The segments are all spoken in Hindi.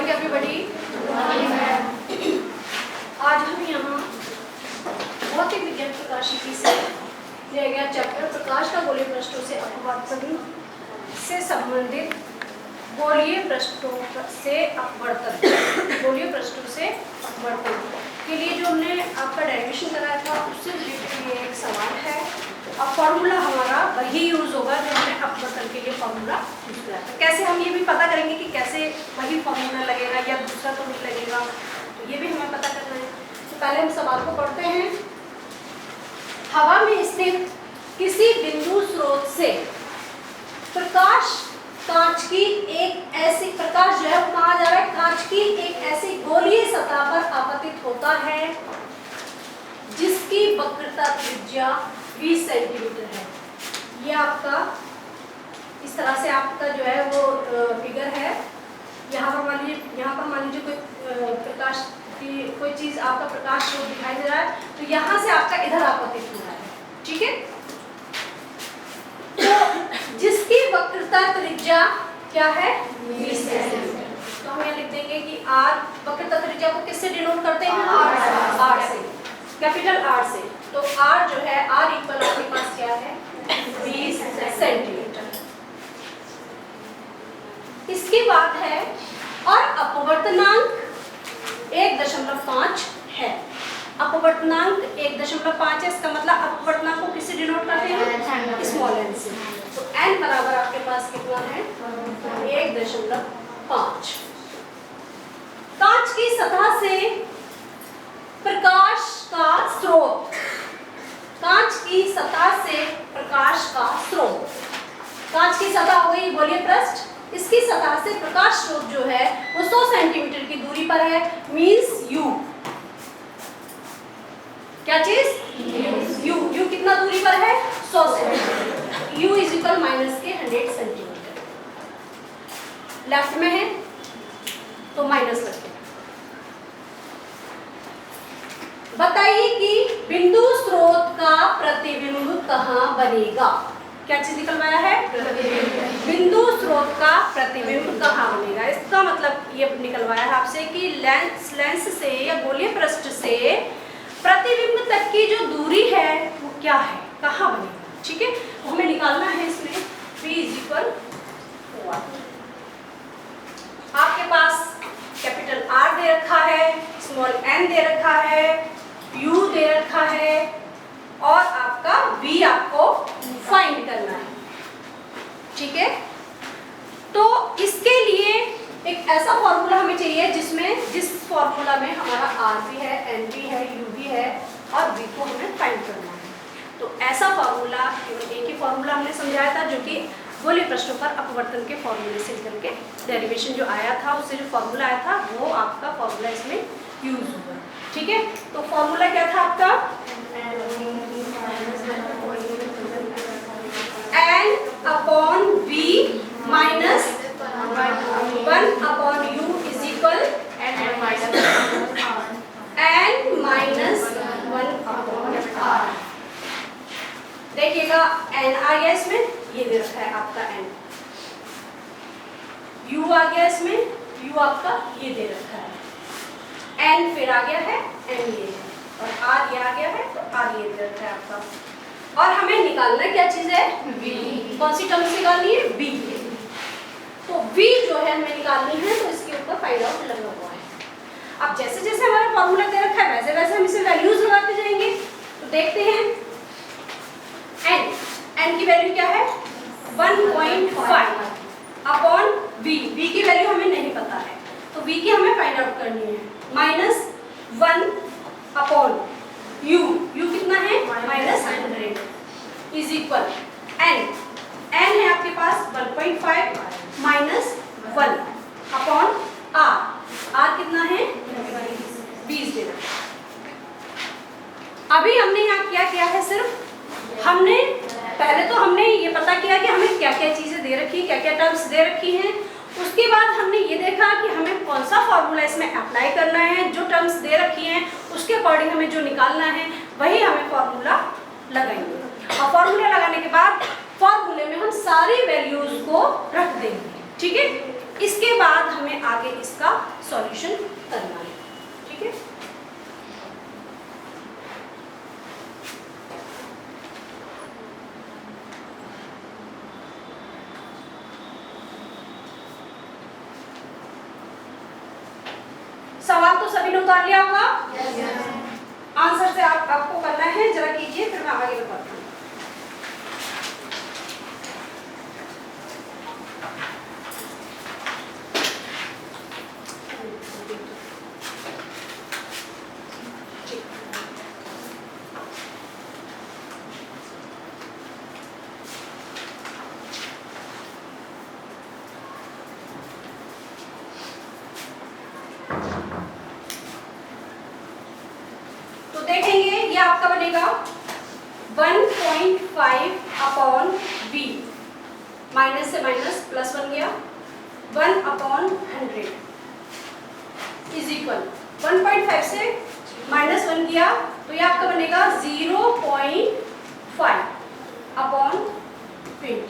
Morning everybody. आज हम यहाँ भौतिक विज्ञान प्रकाशिकी से लिया गया चैप्टर प्रकाश का गोलीय पृष्ठों से अपवर्तन से संबंधित गोलीय पृष्ठों से अपवर्तन के लिए जो हमने आपका डेरिवेशन कराया था उससे रिलेटेड ये एक सवाल है। अब फॉर्मूला हमारा वही यूज होगा जो हमने अपवर्तन के लिए फॉर्मूला यूज किया था। कैसे हम ये भी पता करेंगे कि कैसे वही फॉर्मूला लगेगा या दूसरा तो नहीं लगेगा, तो ये भी हमें पता करना है। तो पहले हम सवाल को पढ़ते हैं। हवा में स्थित किसी बिंदु स्रोत से प्रकाश जो है कहा जा रहा है कांच की एक ऐसी गोलीय सतह पर आपतित होता है जिसकी वक्रता त्रिज्या 20 सेंटीमीटर है। ये आपका इस तरह से आपका जो है वो फिगर है। यहाँ पर मान लीजिए कोई प्रकाश की कोई चीज आपका प्रकाश स्रोत दिखाई दे रहा है, तो यहाँ से आपका इधर आपतित हो रहा है, ठीक है। तो जिसकी वक्रता त्रिज्या क्या है 20 सेंटीमीटर, तो हम यहाँ लिख देंगे कि r वक्रता त्रिज्या को किससे डिनोट करते हैं? r से, कैपिटल R से। तो r जो है r इक्वल आपके पास क्या है 20 सेंटीमीटर। इसके बाद है और अपवर्तनांक 1.5 है। अपवर्तनांक 1.5 है, इसका मतलब अपवर्तनांक को किससे डिनोट करते हैं? स्मॉल n से। तो n बराबर आपके पास कितना है 1.5। कांच की सतह से प्रकाश का स्रोत, कांच की सतह से प्रकाश का स्रोत, कांच की सतह हो गई गोलीय पृष्ठ, इसकी सतह से प्रकाश स्रोत जो है वो 100 सेंटीमीटर की दूरी पर है। मींस u, क्या चीज u कितना दूरी पर है 100 centimetre. u is equal minus के 100 सेंटीमीटर। लेफ्ट में है तो माइनस लगेगा। बताइए कि बिंदु स्रोत का प्रतिबिंब कहाँ बनेगा? क्या चीज निकलवाया है? बिंदु स्रोत का प्रतिबिंब कहाँ बनेगा। इसका मतलब ये निकलवाया है आपसे कि लेंस से या गोलीय पृष्ठ से प्रतिबिंब तक की जो दूरी है वो क्या है, कहाँ बनेगा, ठीक है। तो हमें निकालना है इसमें p = 1। आपके पास कैपिटल R दे रखा है, स्मॉल n दे रखा है, u दे रखा है और आपका v आपको फाइंड करना है, ठीक है। तो इसके लिए एक ऐसा फॉर्मूला हमें चाहिए जिस फॉर्मूला में हमारा r भी है, n भी है, u भी है और v को हमें फाइंड करना है। तो ऐसा फॉर्मूला केवल एक ही फॉर्मूला हमने समझाया था जो कि गोलीय पृष्ठों पर अपवर्तन के फॉर्मूले से निकल के डेरिवेशन जो आया था उससे जो फॉर्मूला आया था वो आपका फॉर्मूला इसमें यूज होगा, ठीक है। तो फॉर्मूला क्या था आपका? n/v minus 1/u is equal n minus 1/r। देखिएगा n आ गया इसमें, ये दे रखा है आपका n, u आ गया इसमें, u आपका ये दे रखा है, n फिर आ गया है, n ये है और r ये आ गया है, तो r ये दे रखा है आपका। और हमें निकालना क्या चीज है? v। कौन सी टर्म निकालनी है? v। तो v जो है हमें निकालनी है, तो इसके ऊपर फाइंड आउट लगा हुआ है। अब जैसे जैसे हमारा फॉर्मूला दे रखा है वैसे वैसे हम इसे वैल्यूज लगाते जाएंगे। तो देखते हैं n की वैल्यू क्या है 1.5/v। v की वैल्यू हमें नहीं पता है, तो v की हमें फाइंड आउट करनी है। माइनस 1/u, u कितना है -100 इज इक्वल n है आपके पास 1.5 माइनस 1/r, r कितना है 20 देना। अभी हमने यहाँ क्या है, सिर्फ हमने पहले तो हमने ये पता किया कि हमें क्या क्या चीजें दे रखी है, क्या क्या टर्म्स दे रखी हैं। उसके बाद हमने ये देखा कि हमें कौन सा फॉर्मूला इसमें अप्लाई करना है। जो टर्म्स दे रखी हैं उसके अकॉर्डिंग हमें जो निकालना है वही हमें फॉर्मूला लगाएंगे। और फॉर्मूला लगाने के बाद फॉर्मूले में हम सारी वैल्यूज को रख देंगे, ठीक है। इसके बाद हमें आगे इसका सॉल्यूशन करना है, ठीक है। सवाल तो सभी ने उतार लिया होगा? आंसर से आपको करना है, जरा कीजिए, फिर मैं आगे बताती हूँ। तो देखेंगे ये आपका बनेगा 1.5 अपॉन v, माइनस से माइनस प्लस बन गया, 1/100 इज इक्वल 1.5 से माइनस 1 किया तो ये आपका बनेगा 0.5 अपॉन 20।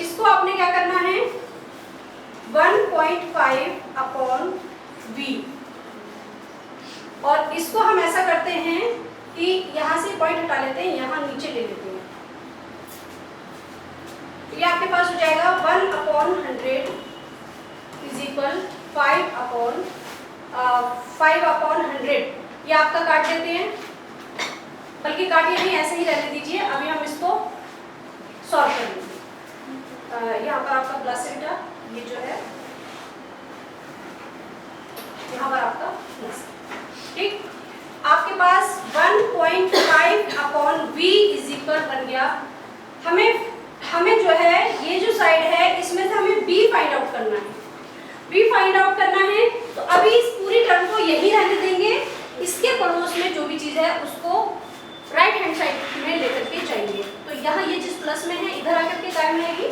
इसको आपने क्या करना है, 1.5 अपॉन v, और इसको हम ऐसा करते हैं कि यहाँ से पॉइंट हटा लेते हैं, यहाँ नीचे ले लेते हैं। तो ये आपके पास हो जाएगा 1/100 इज इक्वल 5/100। ये आपका काट देते हैं, बल्कि काटिए नहीं, ऐसे ही रहने दीजिए। अभी हम इसको सॉल्व करेंगे। यहाँ पर आपका प्लस है बेटा, ये जो है यहाँ पर आपका प्लस, ठीक। आपके पास 1.5 अपॉन v इज इक्वल बन गया। हमें जो है ये जो साइड है इसमें से हमें b फाइंड आउट करना है। b फाइंड आउट करना है तो अभी इस पूरी टर्म को यही रहने देंगे, इसके पड़ोस में जो भी चीज है उसको राइट हैंड साइड में लेकर के जाएंगे। तो यहाँ ये जिस प्लस में है इधर आकर के कायम रहेगी।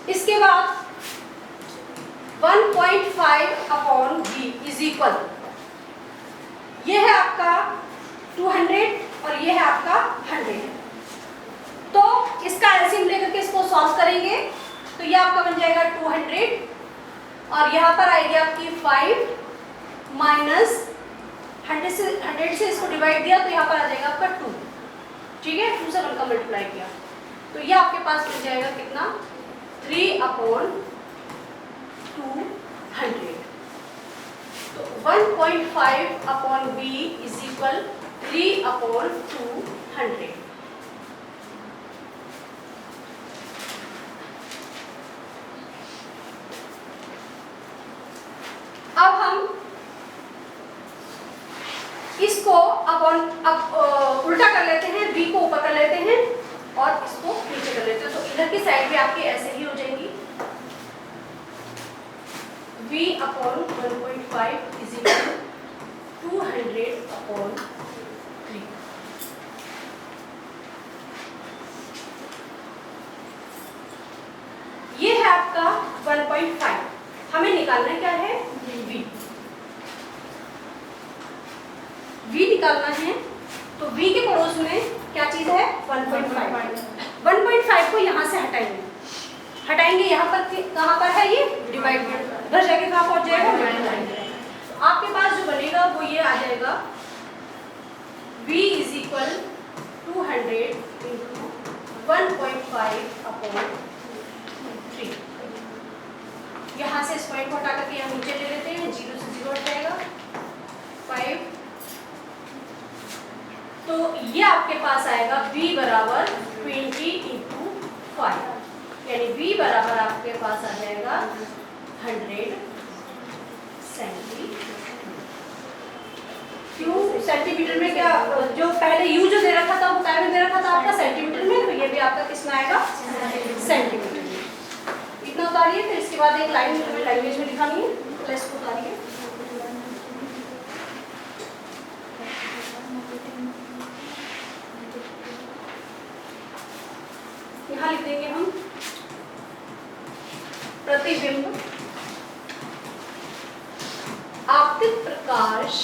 इसके बाद 1.5 अपॉन v इज इक्वल, ये है आपका 200 और ये है आपका 100। तो इसका एलसीएम लेकर के इसको सॉल्व करेंगे तो ये आपका बन जाएगा 200 और यहाँ पर आएगी आपकी 5 माइनस 100 से इसको डिवाइड दिया तो यहाँ पर आ जाएगा आपका 2, ठीक है। 2 से 1 का मल्टीप्लाई किया तो ये आपके पास मिल जाएगा कितना, 3/200। तो 1.5 अपॉन v इज इक्वल 3/200। अब हम इसको उल्टा कर लेते हैं, v को ऊपर कर लेते हैं और इसको नीचे कर लेते हैं। तो इधर की साइड भी आपकी ऐसे ही हो जाएगी, v अपॉन 1.5 इज इक्वल 200/3। ये है आपका 1.5। हमें निकालना क्या है, v। v निकालना है तो v के पड़ोस में क्या चीज है, 1.5। 1.5 को यहाँ से हटाएंगे, यहाँ पर कहाँ पर है ये डिवाइड, उधर जाके कहाँ पहुँच जाएगा, तो आपके पास जो बनेगा वो ये आ जाएगा, v इज इक्वल 200 इंटू 1.5/3। यहाँ से इस पॉइंट को हटा करके यहाँ नीचे ले लेते हैं, 0 से 0 हट जाएगा, 5। तो ये आपके पास आएगा v बराबर 20 इंटू 5, यानी v बराबर आपके पास आ जाएगा 100 सेंटीमीटर। क्यों सेंटीमीटर में, क्या जो पहले u जो दे रखा था वो क्या में दे रखा था आपका सेंटीमीटर में, तो ये भी आपका किस में आएगा, सेंटीमीटर में। इतना उतारिए, फिर इसके इसके बाद एक लाइन हमें लैंग्वेज में लिखानी है, तो इसको उतारिए। यहाँ लिख देंगे हम प्रतिबिंब आपतित प्रकाश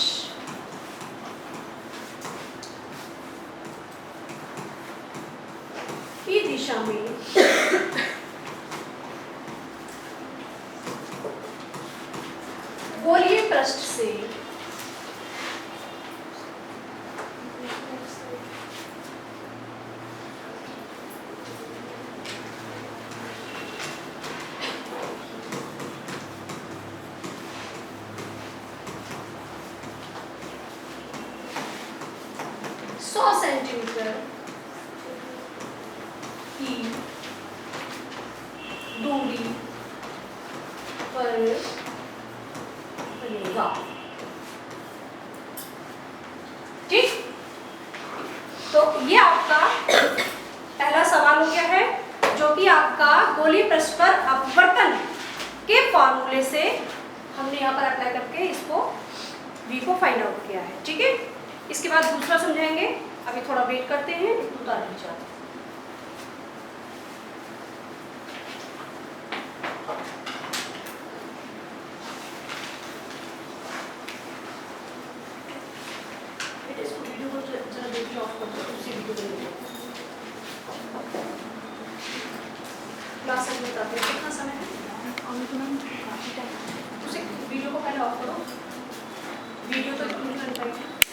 की दिशा में गोलीय पृष्ठ से सेंटीमीटर की दूरी पर बनेगा। ठीक, तो ये आपका पहला सवाल हो गया है, जो कि आपका गोलीय पृष्ठ पर अपवर्तन के फॉर्मूले से हमने यहाँ पर अप्लाई करके इसको v को फाइंड आउट किया है। ठीक है, इसके बाद दूसरा समझाएंगे, अभी थोड़ा वेट करते हैं, उतार लीजिए। वीडियो को जरा देखिए, ऑफ कर दो, उसी वीडियो को क्लास में बताते हैं कितना समय है। उसे वीडियो को पहले ऑफ करो, वीडियो तो नहीं बन पाएगी।